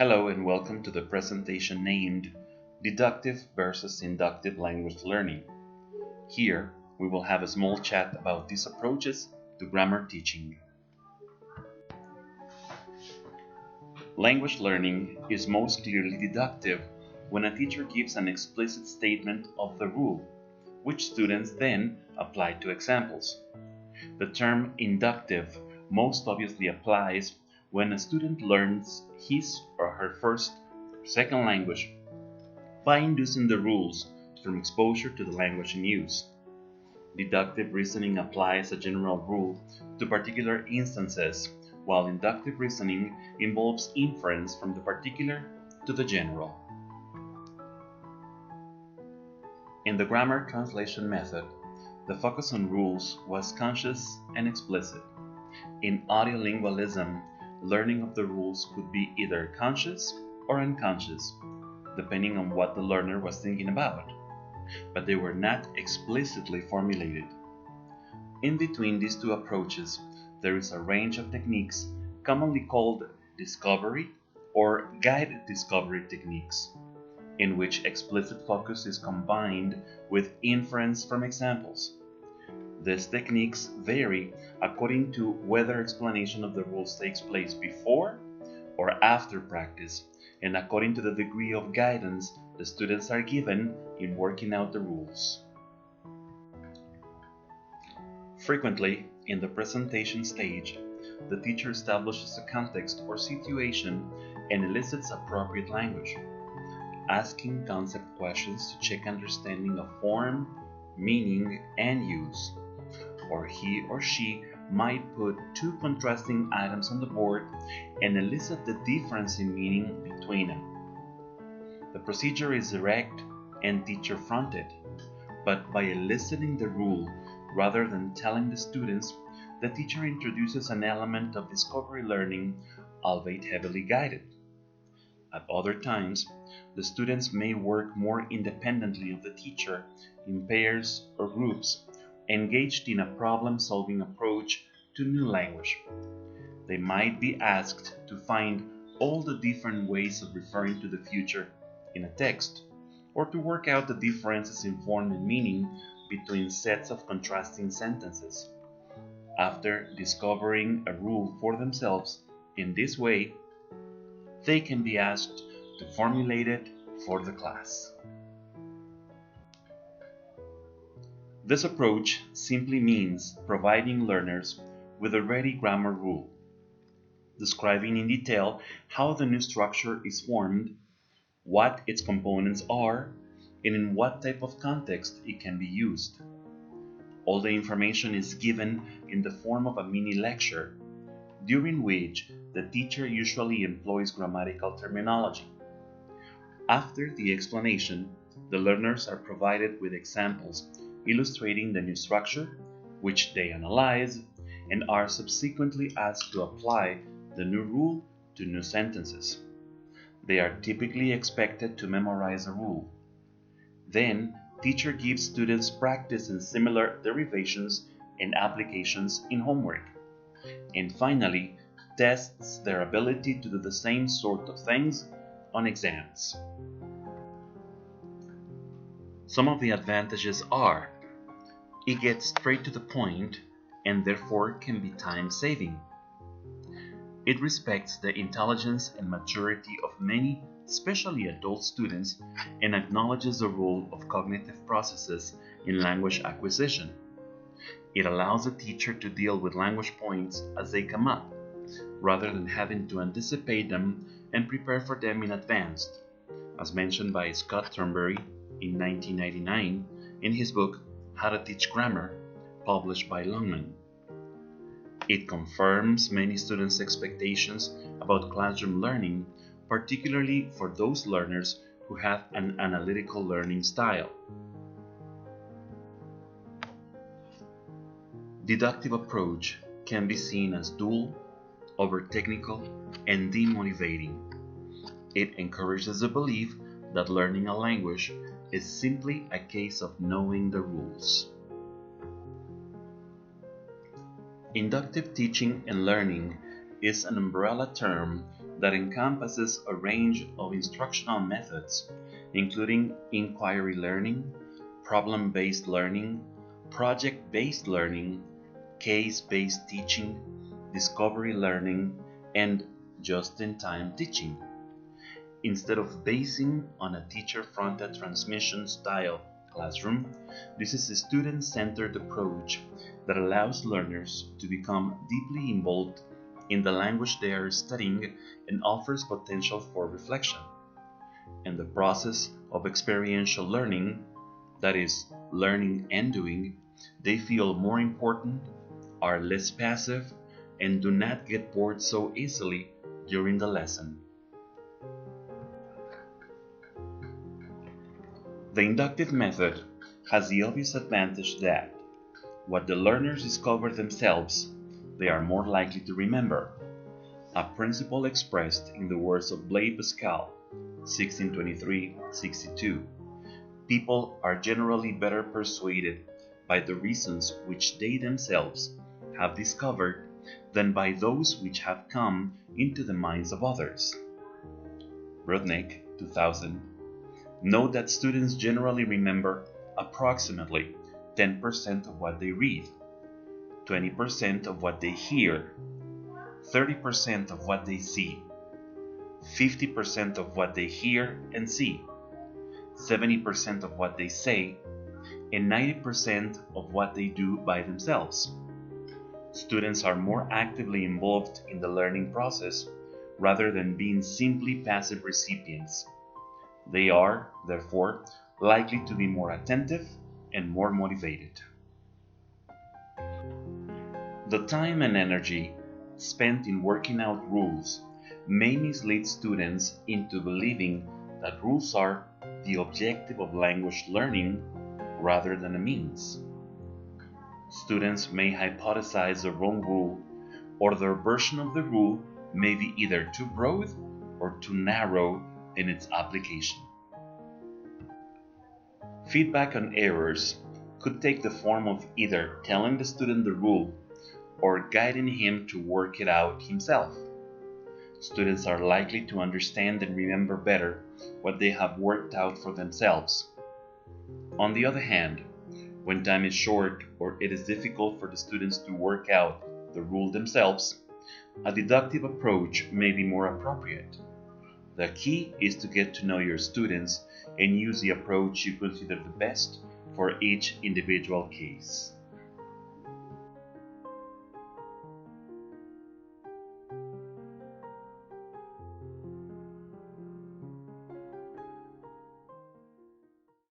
Hello and welcome to the presentation named Deductive versus Inductive Language Learning. Here, we will have a small chat about these approaches to grammar teaching. Language learning is most clearly deductive when a teacher gives an explicit statement of the rule, which students then apply to examples. The term inductive most obviously applies when a student learns his or her first or second language by inducing the rules from exposure to the language in use. Deductive reasoning applies a general rule to particular instances, while inductive reasoning involves inference from the particular to the general. In the grammar translation method, the focus on rules was conscious and explicit. In audiolingualism, learning of the rules could be either conscious or unconscious, depending on what the learner was thinking about, but they were not explicitly formulated. In between these two approaches, there is a range of techniques commonly called discovery or guided discovery techniques, in which explicit focus is combined with inference from examples. These techniques vary according to whether explanation of the rules takes place before or after practice, and according to the degree of guidance the students are given in working out the rules. Frequently, in the presentation stage, the teacher establishes a context or situation and elicits appropriate language, asking concept questions to check understanding of form, meaning, and use. Or he or she might put two contrasting items on the board and elicit the difference in meaning between them. The procedure is direct and teacher-fronted, but by eliciting the rule rather than telling the students, the teacher introduces an element of discovery learning, albeit heavily guided. At other times, the students may work more independently of the teacher in pairs or groups, engaged in a problem-solving approach to new language. They might be asked to find all the different ways of referring to the future in a text, or to work out the differences in form and meaning between sets of contrasting sentences. After discovering a rule for themselves in this way, they can be asked to formulate it for the class. This approach simply means providing learners with a ready grammar rule, describing in detail how the new structure is formed, what its components are, and in what type of context it can be used. All the information is given in the form of a mini lecture, during which the teacher usually employs grammatical terminology. After the explanation, the learners are provided with examples illustrating the new structure, which they analyze, and are subsequently asked to apply the new rule to new sentences. They are typically expected to memorize a rule. Then, teacher gives students practice in similar derivations and applications in homework, and finally, tests their ability to do the same sort of things on exams. Some of the advantages are: it gets straight to the point and therefore can be time-saving. It respects the intelligence and maturity of many, especially adult students, and acknowledges the role of cognitive processes in language acquisition. It allows the teacher to deal with language points as they come up, rather than having to anticipate them and prepare for them in advance, as mentioned by Scott Thornberry in 1999 in his book How to Teach Grammar, published by Longman. It confirms many students' expectations about classroom learning, particularly for those learners who have an analytical learning style. Deductive approach can be seen as dull, over-technical, and demotivating. It encourages the belief that learning a language is simply a case of knowing the rules. Inductive teaching and learning is an umbrella term that encompasses a range of instructional methods, including inquiry learning, problem-based learning, project-based learning, case-based teaching, discovery learning, and just-in-time teaching. Instead of basing on a teacher-fronted transmission style classroom, this is a student-centered approach that allows learners to become deeply involved in the language they are studying and offers potential for reflection. In the process of experiential learning, that is, learning and doing, they feel more important, are less passive, and do not get bored so easily during the lesson. The inductive method has the obvious advantage that what the learners discover themselves, they are more likely to remember, a principle expressed in the words of Blaise Pascal, 1623-62. People are generally better persuaded by the reasons which they themselves have discovered than by those which have come into the minds of others. Rudnick, 2000. Note that students generally remember approximately 10% of what they read, 20% of what they hear, 30% of what they see, 50% of what they hear and see, 70% of what they say, and 90% of what they do by themselves. Students are more actively involved in the learning process rather than being simply passive recipients. They are, therefore, likely to be more attentive and more motivated. The time and energy spent in working out rules may mislead students into believing that rules are the objective of language learning rather than a means. Students may hypothesize the wrong rule, or their version of the rule may be either too broad or too narrow in its application. Feedback on errors could take the form of either telling the student the rule or guiding him to work it out himself. Students are likely to understand and remember better what they have worked out for themselves. On the other hand, when time is short or it is difficult for the students to work out the rule themselves, a deductive approach may be more appropriate. The key is to get to know your students and use the approach you consider the best for each individual case.